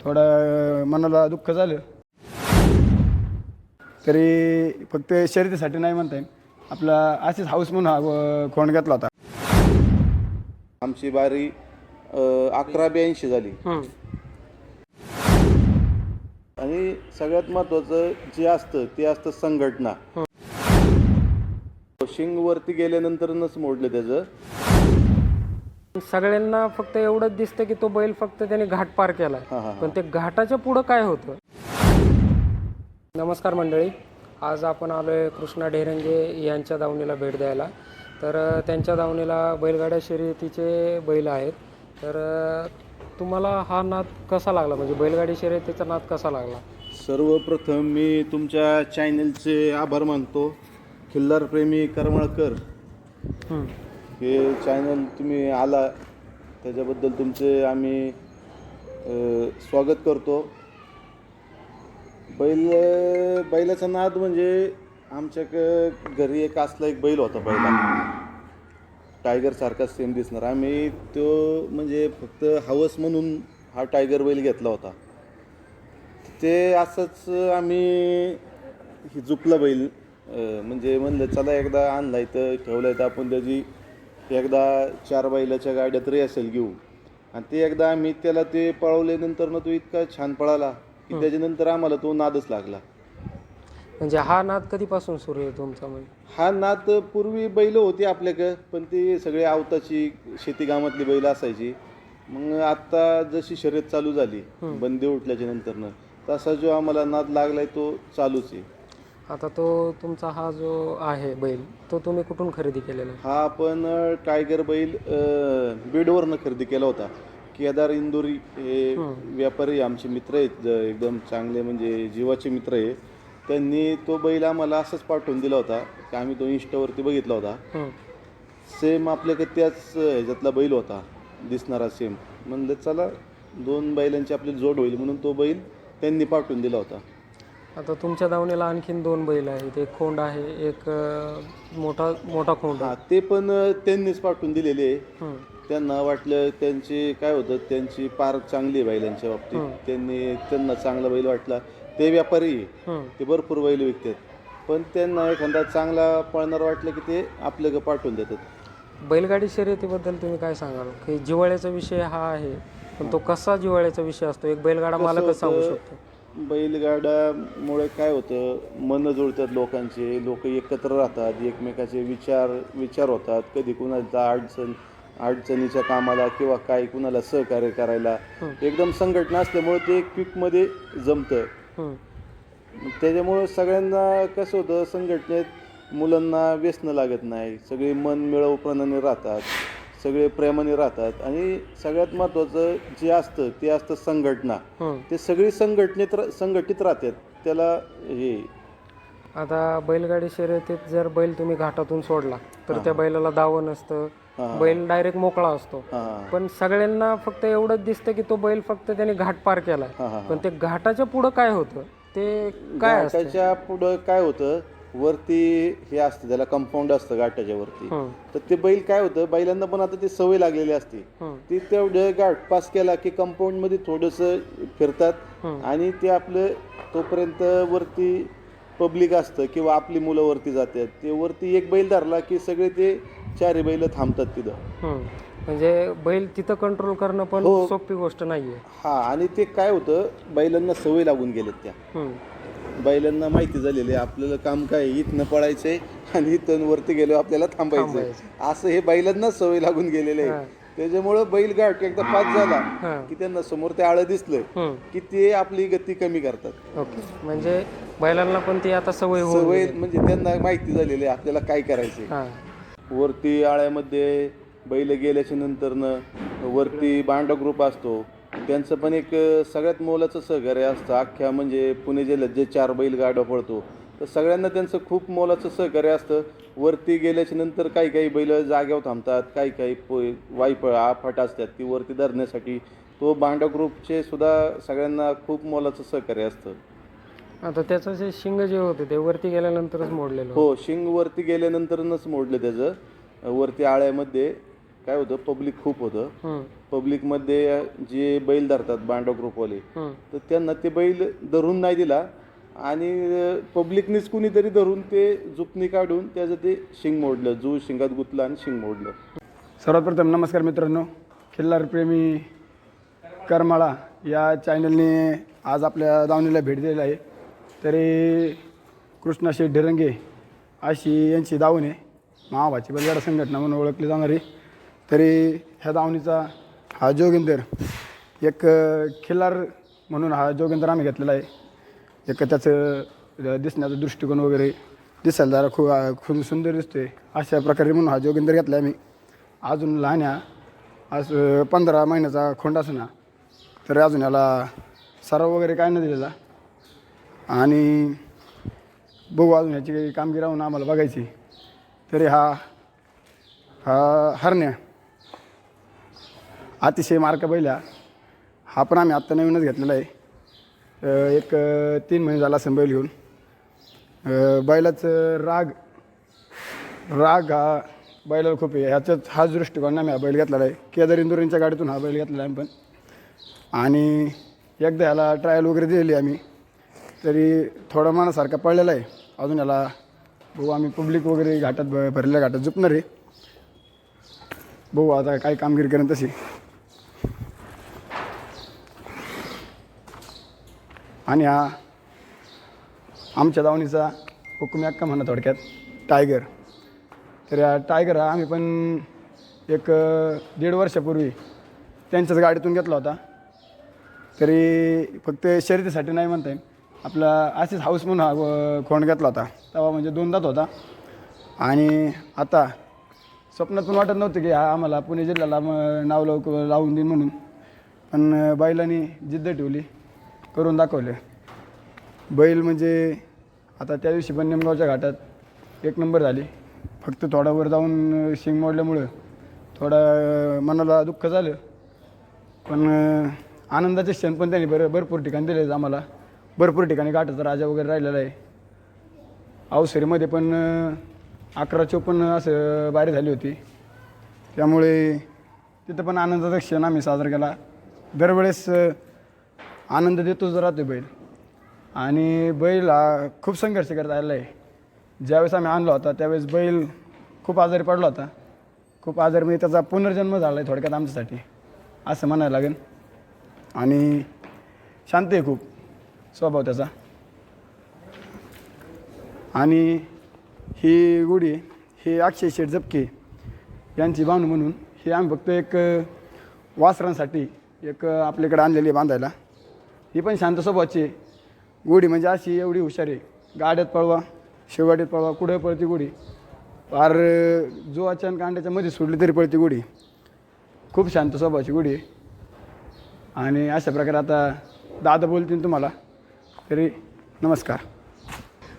थोडं मनाला दुःख झालं. तरी फक्त शर्यतीसाठी नाही म्हणता येईल, आपला असेच हाऊस म्हणून हा खोंड घेतला होता. आमची बारी 1182 झाली. आणि सगळ्यात महत्त्वाचं जे असतं ते असतं संघटना. शिंग वरती गेल्यानंतरच मोडलं त्याचं. सगळ्यांना फक्त एवढंच दिसतं की तो बैल फक्त त्याने घाट पार केला, पण ते घाटाच्या पुढं काय होतं. नमस्कार मंडळी, आज आपण आलोय कृष्णा ढेरंगे यांच्या दावणीला भेट द्यायला. तर त्यांच्या दावणीला बैलगाड्या शर्यतीचे बैल आहेत. तर तुम्हाला हा नाद कसा लागला, म्हणजे बैलगाडी शर्यतीचा नाद कसा लागला? सर्वप्रथम मी तुमच्या चॅनलचे आभार मानतो. खिल्लार प्रेमी करमळकर हे चॅनल तुम्ही आला त्याच्याबद्दल तुमचे आम्ही स्वागत करतो. बैलाचा नाद म्हणजे आमच्या घरी एक असला एक बैल होता पहिला, टायगर सारखा सेम दिसणार. आम्ही तो म्हणजे फक्त हवस म्हणून हा टायगर बैल घेतला होता. ते असंच आम्ही झुकला बैल, म्हणजे म्हणलं चला एकदा आणलाय तर ठेवलाय तर आपण त्याची एकदा 4 बैलाच्या गाड्यात रेसल घेऊ. आणि ते एकदा आम्ही त्याला ते पळवल्यानंतर तो इतका छान पळाला की त्याच्यानंतर आम्हाला तो नादच लागला. म्हणजे हा नाद कधीपासून सुरू आहे तुमचा? म्हणजे हा नाद पूर्वी बैल होती आपल्याकडं, पण ते सगळे आवताची शेती कामातली बैल असायची. मग आत्ता जशी शर्यत चालू झाली बंदी उठल्याच्या नंतरनं, तसा जो आम्हाला नाद लागलाय तो चालूच आहे. आता तो तुमचा हा जो आहे बैल, तो तुम्ही कुठून खरेदी केलेला आहे? हा आपण टायगर बैल बीडवरनं खरेदी केला होता. केदार इंदोरी हे व्यापारी आमचे मित्र आहेत, एकदम चांगले म्हणजे जीवाचे मित्र आहे. त्यांनी तो बैल आम्हाला असंच पाठवून दिला होता की आम्ही तो इंस्टावरती बघितला होता. सेम आपल्याकडे त्याच ह्याच्यातला बैल होता दिसणारा सेम. म्हणलं चला 2 बैलांची आपली जोड होईल म्हणून तो बैल त्यांनी पाठवून दिला होता. आता तुमच्या दावणीला आणखीन 2 बैल आहेत, एक खोंड आहे, एक मोठा खोंड आहे. ते पण त्यांनीच पाठवून दिलेले आहे. त्यांना वाटलं त्यांची काय होतं, त्यांची पार चांगली आहे बैलांच्या बाबतीत. त्यांना चांगला बैल वाटला. ते व्यापारी ते भरपूर बैल विकतात, पण त्यांना एखादा चांगला पळणार वाटलं की ते आपल्याकडे पाठवून देतात. बैलगाडी शर्यतीबद्दल तुम्ही काय सांगाल? की जिव्हाळ्याचा विषय हा आहे, पण तो कसा जिव्हाळ्याचा विषय असतो, एक बैलगाडा मालकच सांगू शकतो. बैलगाड्यामुळे काय होतं, मन जुळतात लोकांचे, लोक एकत्र राहतात, एकमेकाचे विचार होतात. कधी कुणाला अडचणीच्या कामाला किंवा काय कुणाला सहकार्य करायला एकदम संघटना असल्यामुळे ते क्विकमध्ये जमतं. त्याच्यामुळं सगळ्यांना कसं होतं, संघटनेत मुलांना व्यसनं लागत नाही, सगळे मन मिळवूपणाने राहतात, सगळे प्रेमाने राहतात. आणि सगळ्यात महत्त्वाचं जे असतं ते असतं संघटना. ते सगळी संघटित राहतात. त्याला हे आता बैलगाडी शर्यतीत जर बैल तुम्ही घाटातून सोडला तर त्या बैलाला दावं नसतं, बैल डायरेक्ट मोकळा असतो. पण सगळ्यांना फक्त एवढंच दिसतं की तो बैल फक्त त्याने घाट पार केला, पण ते घाटाच्या पुढं काय होतं, ते काय असतं? घाटाच्या पुढं काय होतं, वरती हे असतं त्याला कंपाऊंड असतं घाटाच्या वरती. तर ते बैल काय होतं, बैलांना पण आता ती सवय लागलेली असते. ती तेवढं घाट पास केला की कंपाऊंड मध्ये थोडंसं फिरतात आणि ते आपलं तोपर्यंत वरती पब्लिक असतं किंवा आपली मुलं वरती जातात. ते वरती एक बैल धरला की सगळे ते 4 बैल थांबतात तिथं. म्हणजे बैल तिथं कंट्रोल करणं पण सोपी गोष्ट नाहीये. आणि ते काय होतं, बैलांना सवय लागून गेलेत. त्या बैलांना माहिती झालेली आहे आपल्याला काम काय, इथनं पळायचंय आणि इथून वरती गेलो आपल्याला थांबायचंय, असं हे बैलांना सवय लागून गेलेलं आहे. त्याच्यामुळं बैल घाट एकदा पास झाला की त्यांना समोर ते आळं दिसलं की ते आपली गती कमी करतात. ओके, म्हणजे बैलांना पण ती आता सवय म्हणजे त्यांना माहिती झालेली आहे आपल्याला काय करायचंय. वरती आळ्यामध्ये बैल गेल्याच्या नंतरनं वरती बांडा ग्रुप असतो, त्यांचं पण एक सगळ्यात मोलाचं सहकार्य असतं. अख्ख्या म्हणजे पुणे जिल्ह्यात जे 4 बैल गाडा पळतो तर सगळ्यांना त्यांचं खूप मोलाचं सहकार्य असतं. वरती गेल्याच्या नंतर काही बैल जाग्यावर थांबतात, काही वाईप आफाट असतात ती वरती धरण्यासाठी. तो बांडा ग्रुपचे सुद्धा सगळ्यांना खूप मोलाचं सहकार्य असतं. आता त्याचं जे शिंग जे होते ते वरती गेल्यानंतरच मोडलेलं? हो, शिंग वरती गेल्यानंतरच मोडलं त्याचं. वरती आळ्यामध्ये काय होतं, पब्लिक खूप होतं. पब्लिकमध्ये जे बैल धरतात बांडव ग्रुपवाले, तर त्यांना ते बैल धरून नाही दिला आणि पब्लिकनेच कुणीतरी धरून ते जुपणी काढून त्याचं ते शिंग मोडलं, जू शिंगात गुतला आणि शिंग मोडलं. सर्वात प्रथम नमस्कार मित्रांनो, खिल्लारप्रेमी करमाळा या चॅनलने आज आपल्या दावणीला भेट दिलेली आहे. तरी कृष्णा शेठ ढिरंगे अशी यांची दावण आहे, महाभाची बैलगाडा संघटना म्हणून ओळखली जाणारी. तरी ह्या दावणीचा हा जोगिंदर एक खिल्लार म्हणून हा जोगिंदर आम्ही घेतलेला आहे. एक त्याचं दिसण्याचा दृष्टिकोन वगैरे दिसायला जरा खूप सुंदर दिसतोय, अशा प्रकारे म्हणून हा जोगिंदर घेतला आहे मी. अजून लहान आज 15 महिन्याचा खोंड असं ना, तर अजून याला सराव वगैरे काय नाही दिलेला. आणि बघू अजून याची काही कामगिरी राहून आम्हाला बघायची. तरी हा हरण्या अतिशय मार्का बैला, हा पण आम्ही आत्ता नवीनच घेतलेला आहे. एक 3 महिने झाला असं बैल घेऊन. बैलाचं राग हा बैलाला खूप आहे. ह्याच्यात हाच दृष्टिकोन आम्ही हा बैल घेतलेला आहे. केदार इंदुरींच्या गाडीतून हा बैल घेतलेला आहे आम्ही पण. आणि एकदा ह्याला ट्रायल वगैरे दिलेली आम्ही, तरी थोडा मनासारखा पडलेला आहे. अजून याला बघू आम्ही पब्लिक वगैरे घाटात भरलेल्या घाटात झुपणार आहे. बघू आता काय कामगिरी करेन तशी. आणि हा आमच्या दावणीचा हुकुमी अक्का म्हणा थोडक्यात टायगर. तर या टायगर हा आम्ही पण एक 1.5 वर्षापूर्वी त्यांच्याच गाडीतून घेतला होता. तरी फक्त शर्यतीसाठी नाही म्हणता येईल, आपला असेच हाऊस म्हणून हा खोंड घेतला होता. तेव्हा म्हणजे 2 दात होता. आणि आता स्वप्नात पण वाटत नव्हतं की हा आम्हाला पुणे जिल्ह्याला नाव लावून देईन म्हणून, पण बैलांनी जिद्द ठेवली, करून दाखवले. बैल म्हणजे आता त्या दिवशी पण निमगावच्या घाटात 1 नंबर झाली. फक्त थोडा वर जाऊन शिंग मोडल्यामुळं थोडा मनाला दुःख झालं, पण आनंदाचे क्षण पण त्यांनी भरपूर ठिकाणी दिले आम्हाला. भरपूर ठिकाणी घाटाचा राजा वगैरे राहिलेला आहे. अवसरीमध्ये पण 11-54 असं बारी झाली होती. त्यामुळे तिथं पण आनंदाचा क्षण आम्ही साजरा केला. दरवेळेस आनंद देतोच राहतो बैल. आणि बैल हा खूप संघर्ष करत आलेला आहे. ज्यावेळेस आम्ही आणला होता त्यावेळेस बैल खूप आजारी पडला होता. खूप आजारी म्हणजे त्याचा पुनर्जन्म झाला आहे थोडक्यात आमच्यासाठी असं म्हणायला लागेल. आणि शांत आहे खूप स्वभाव त्याचा. आणि ही गुढी ही अक्षय शेठ जपके यांची बांधू म्हणून ही आम्ही फक्त एक वासरांसाठी एक आपल्याकडे आणलेली आहे बांधायला. ही पण शांत स्वभावाची आहे. गुढी म्हणजे अशी एवढी हुशार आहे, गाड्यात पळवा, शेवगाडीत पळवा, कुठं पळती गुढी. फार जो अचानक अंड्याच्या मध्ये सोडली तरी पळती गुढी. खूप शांत स्वभावाची गुढी आहे. आणि अशा प्रकारे आता दादा बोलतील तुम्हाला. तरी नमस्कार.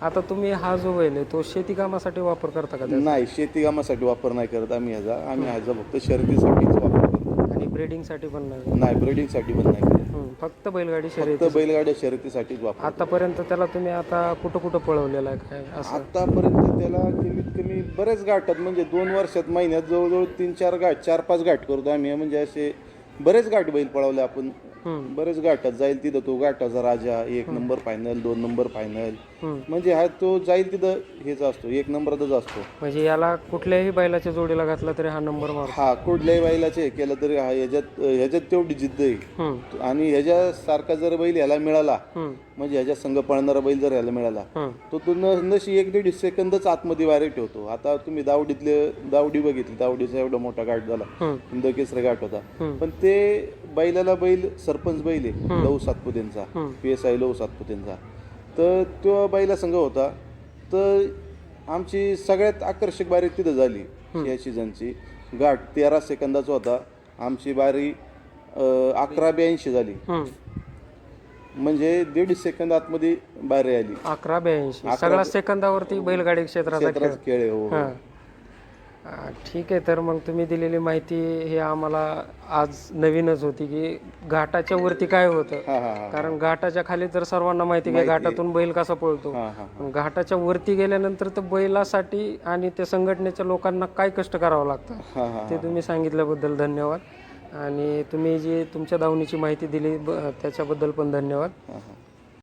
आता तुम्ही हा जो बैल आहे तो शेती कामासाठी वापर करता का त्याचा? नाही, शेती कामासाठी वापर नाही करत आम्ही ह्याचा फक्त शर्यतीसाठीच वापर करतो. आणि ब्रीडिंगसाठी पण नाही? नाही, ब्रीडिंगसाठी पण नाही करत. फक्त बैलगाडी शर्यती. फक्त बैलगाड्या शर्यतीसाठीच वापर. आतापर्यंत त्याला तुम्ही आता कुठं कुठं पळवलेला आहे काय असं? आतापर्यंत त्याला कमीत कमी बरेच घाटात म्हणजे 2 वर्षात महिन्यात जवळजवळ 3-4 घाट 4-5 घाट करतो आम्ही. म्हणजे असे बरेच घाट बैल पळवले आपण. बरेच घाटात जाईल तिथं तो घाटाचा राजा, 1 नंबर फायनल, 2 नंबर फायनल. म्हणजे हा तो जाईल तिथं हेच असतो, 1 नंबरातच असतो. म्हणजे याला कुठल्याही बैलाच्या जोडीला घातला तरी हा नंबर मारतो? हा, कुठल्याही बैलाचे केलं तरी हा ह्याच्यात तेवढी जिद्द आहे. आणि ह्याच्यासारखा जर बैल ह्याला मिळाला, म्हणजे ह्याच्या संघ पळणारा बैल जर ह्याला मिळाला, तो नशी 1-1.5 सेकंदच आतमध्ये वारे ठेवतो. आता तुम्ही दावडी बघितली, दावडीचा एवढा मोठा घाट झाला, हिंद केसरी घाट होता. पण ते बैलाला बैल सरपंच बैल आहे लहू सातपुतेंचा, PSI लहू सातपुतेंचा. तर तो बैला संघ होता. तर आमची सगळ्यात आकर्षक बारी तिथं झाली या सीझनची. घाट 13 सेकंदाचा होता. आमची बारी 11:82 झाली. म्हणजे 1.5 सेकंद आतमध्ये बारी आली. 11:82 सगळ्या सेकंदावरती बैलगाडी क्षेत्राचा खेळ आहे. हो. ठीक आहे. तर मग तुम्ही दिलेली माहिती हे आम्हाला आज नवीनच होती की घाटाच्या वरती काय होतं. कारण घाटाच्या खाली तर सर्वांना माहिती आहे घाटातून बैल कसा पळतो. घाटाच्या वरती गेल्यानंतर तर बैलासाठी आणि त्या संघटनेच्या लोकांना काय कष्ट करावं लागतं ते तुम्ही सांगितल्याबद्दल धन्यवाद. आणि तुम्ही जी तुमच्या दावणीची माहिती दिली त्याच्याबद्दल पण धन्यवाद. हां हां